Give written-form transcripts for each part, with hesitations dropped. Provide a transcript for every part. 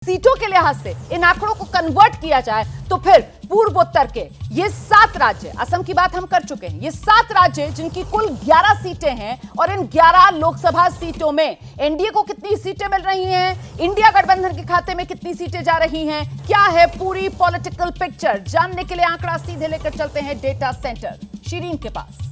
सीटों के लिहाज से इन आंकड़ों को कन्वर्ट किया जाए तो फिर पूर्वोत्तर के ये 7 राज्य, असम की बात हम कर चुके हैं, ये 7 राज्य जिनकी कुल 11 सीटें हैं और इन 11 लोकसभा सीटों में एनडीए को कितनी सीटें मिल रही हैं, इंडिया गठबंधन के खाते में कितनी सीटें जा रही हैं, क्या है पूरी पॉलिटिकल पिक्चर जानने के लिए आंकड़ा सीधे लेकर चलते हैं डेटा सेंटर शीरीन के पास।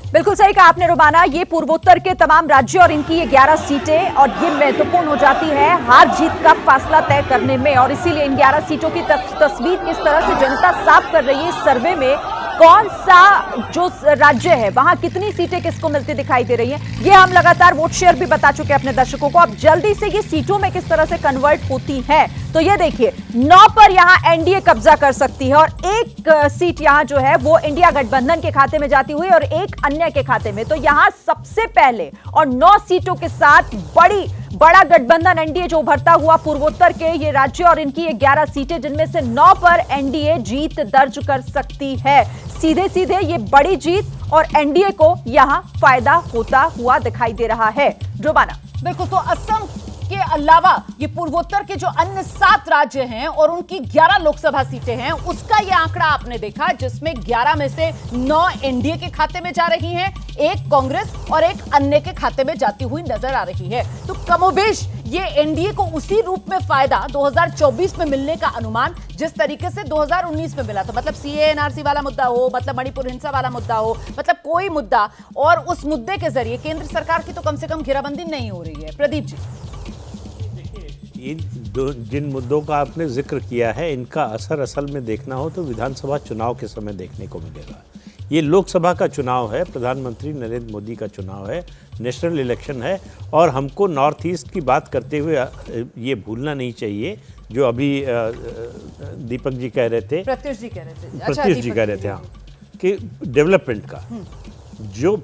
बिल्कुल सही कहा आपने रुबाना, ये पूर्वोत्तर के तमाम राज्य और इनकी ये 11 सीटें और ये महत्वपूर्ण हो जाती है हार जीत का फासला तय करने में। और इसीलिए इन 11 सीटों की तस्वीर किस तरह से जनता साफ कर रही है इस सर्वे में, कौन सा जो राज्य है वहां कितनी सीटें किसको मिलती दिखाई दे रही हैं, ये हम लगातार वोट शेयर भी बता चुके हैं अपने दर्शकों को। अब जल्दी से ये सीटों में किस तरह से कन्वर्ट होती हैं, तो ये देखिए 9 पर यहां एनडीए कब्जा कर सकती है और एक सीट यहां जो है वो इंडिया गठबंधन के खाते में जाती हुई और एक अन्य के खाते में। तो यहां सबसे पहले और 9 सीटों के साथ बड़ा गठबंधन एनडीए जो उभरता हुआ पूर्वोत्तर के ये राज्य और इनकी ये 11 सीटें जिनमें से 9 पर एनडीए जीत दर्ज कर सकती है। सीधे सीधे ये बड़ी जीत और एनडीए को यहां फायदा होता हुआ दिखाई दे रहा है। रुबाना बिल्कुल, तो असम के अलावा ये पूर्वोत्तर के जो अन्य 7 राज्य हैं और उनकी 11 लोकसभा सीटें हैं उसका ये आंकड़ा आपने देखा जिसमें 11 में से 9 एनडीए के खाते में जा रही हैं, एक कांग्रेस और एक अन्य के खाते में जाती हुई नजर आ रही है। तो कमोबेश ये एनडीए को उसी रूप में फायदा 2024 में मिलने का अनुमान जिस तरीके से 2019 में मिला था, मतलब सीएएनआरसी वाला मुद्दा हो, मतलब मणिपुर हिंसा वाला मुद्दा हो, मतलब कोई मुद्दा, और उस मुद्दे के जरिए केंद्र सरकार की तो कम से कम घेराबंदी नहीं हो रही है। प्रदीप जी, जिन मुद्दों का आपने जिक्र किया है इनका असर असल में देखना हो तो विधानसभा चुनाव के समय देखने को मिलेगा। ये लोकसभा का चुनाव है, प्रधानमंत्री नरेंद्र मोदी का चुनाव है, नेशनल इलेक्शन है और हमको नॉर्थ ईस्ट की बात करते हुए ये भूलना नहीं चाहिए जो अभी दीपक जी कह रहे थे, प्रत्युष जी कह रहे थे, प्रत्युष जी कह रहे थे, हाँ, कि डेवलपमेंट का जो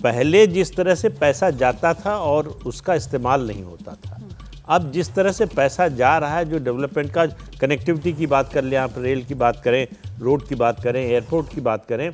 पहले जिस तरह से पैसा जाता था और उसका इस्तेमाल नहीं होता था, अब जिस तरह से पैसा जा रहा है जो डेवलपमेंट का, कनेक्टिविटी की बात कर लें आप, रेल की बात करें, रोड की बात करें, एयरपोर्ट की बात करें,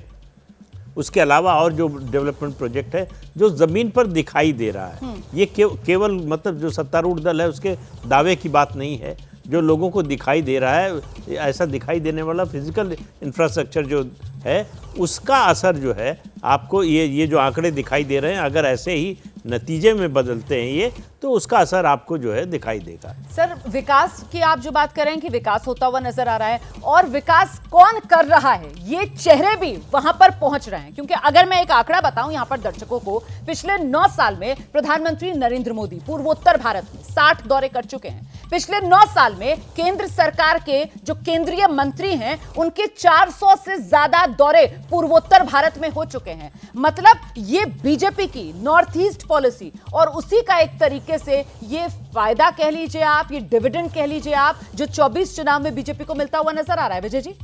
उसके अलावा और जो डेवलपमेंट प्रोजेक्ट है जो ज़मीन पर दिखाई दे रहा है, ये केवल मतलब जो सत्तारूढ़ दल है उसके दावे की बात नहीं है, जो लोगों को दिखाई दे रहा है, ऐसा दिखाई देने वाला फिजिकल इंफ्रास्ट्रक्चर जो है उसका असर जो है आपको ये जो आंकड़े दिखाई दे रहे हैं अगर ऐसे ही नतीजे में बदलते हैं ये तो उसका असर आपको जो है दिखाई देगा। सर, विकास की आप जो बात कर रहे हैं कि विकास होता हुआ नजर आ रहा है और विकास कौन कर रहा है ये चेहरे भी वहां पर पहुंच रहे हैं, क्योंकि अगर मैं एक आंकड़ा बताऊं यहां पर दर्शकों को, पिछले 9 साल में प्रधानमंत्री नरेंद्र मोदी पूर्वोत्तर भारत में 60 दौरे कर चुके हैं। पिछले 9 साल में केंद्र सरकार के जो केंद्रीय मंत्री हैं उनके 400 से ज्यादा दौरे पूर्वोत्तर भारत में हो चुके हैं। मतलब ये बीजेपी की नॉर्थ ईस्ट पॉलिसी और उसी का एक तरीके से ये फायदा कह लीजिए आप, ये डिविडेंड कह लीजिए आप, जो 24 चुनाव में बीजेपी को मिलता हुआ नजर आ रहा है। विजय जी,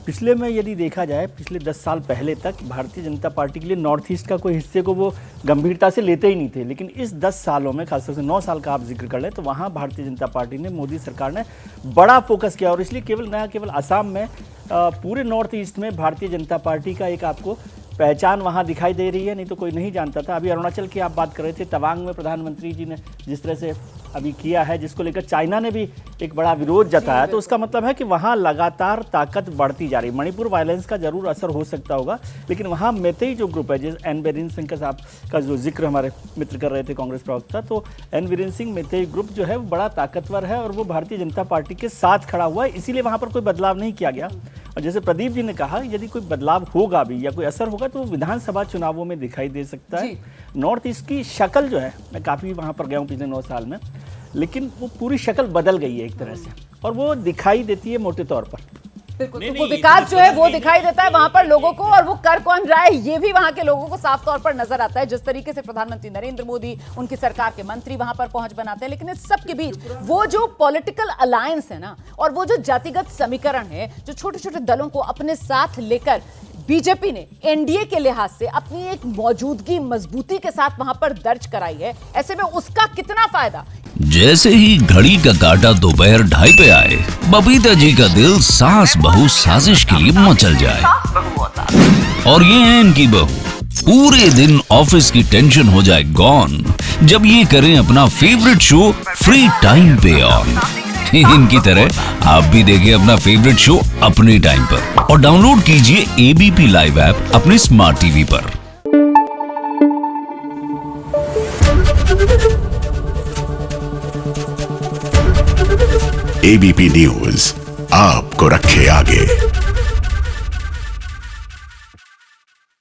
पिछले में यदि देखा जाए पिछले 10 साल पहले तक भारतीय जनता पार्टी के लिए नॉर्थ ईस्ट का कोई हिस्से को वो गंभीरता से लेते ही नहीं थे, लेकिन इस 10 सालों में खासतौर से 9 साल का आप जिक्र कर रहे हैं तो वहाँ भारतीय जनता पार्टी ने, मोदी सरकार ने बड़ा फोकस किया और इसलिए केवल असम में पूरे नॉर्थ ईस्ट में भारतीय जनता पार्टी का एक आपको पहचान वहाँ दिखाई दे रही है, नहीं तो कोई नहीं जानता था। अभी अरुणाचल की आप बात कर रहे थे, तवांग में प्रधानमंत्री जी ने जिस तरह से अभी किया है जिसको लेकर चाइना ने भी एक बड़ा विरोध जताया, तो उसका मतलब है कि वहाँ लगातार ताकत बढ़ती जा रही है। मणिपुर वायलेंस का जरूर असर हो सकता होगा, लेकिन वहाँ मेतेई जो ग्रुप है, जैसे एन बीरेन सिंह का साहब का जो जिक्र हमारे मित्र कर रहे थे कांग्रेस प्रवक्ता, तो एन बीरेन सिंह मेतेई ग्रुप जो है वो बड़ा ताकतवर है और वो भारतीय जनता पार्टी के साथ खड़ा हुआ है, इसीलिए वहाँ पर कोई बदलाव नहीं किया गया। और जैसे प्रदीप जी ने कहा यदि कोई बदलाव होगा भी या कोई असर होगा तो वो विधानसभा चुनावों में दिखाई दे सकता है। नॉर्थ ईस्ट की शक्ल जो है, मैं काफ़ी वहाँ पर गया हूँ पिछले 9 साल में, लेकिन वो पूरी शक्ल बदल गई है एक तरह से और वो दिखाई देती है मोटे तौर पर। बिल्कुल, तो वो विकास जो है वो दिखाई देता है वहां पर लोगों को, और वो कर कौन रहा है ये भी वहां के लोगों को साफ तौर पर नजर आता है, जिस तरीके से प्रधानमंत्री नरेंद्र मोदी, उनकी सरकार के मंत्री वहां पर पहुंच बनाते हैं। लेकिन इस सब के बीच वो जो पॉलिटिकल अलायंस है ना, और वो जो जातिगत समीकरण है, जो छोटे छोटे दलों को अपने साथ लेकर बीजेपी ने एनडीए के लिहाज से अपनी एक मौजूदगी मजबूती के साथ वहां पर दर्ज कराई है, ऐसे में उसका कितना फायदा। जैसे ही घड़ी का काटा दोपहर 2:30 पे आए, बबीता जी का दिल सास बहू साजिश के लिए मचल जाए। और ये है इनकी बहू, पूरे दिन ऑफिस की टेंशन हो जाए गॉन जब ये करें अपना फेवरेट शो फ्री टाइम पे ऑन। इनकी तरह आप भी देखिए अपना फेवरेट शो अपने टाइम पर और डाउनलोड कीजिए एबीपी लाइव ऐप अपने स्मार्ट टीवी पर। एबीपी न्यूज आपको रखे आगे।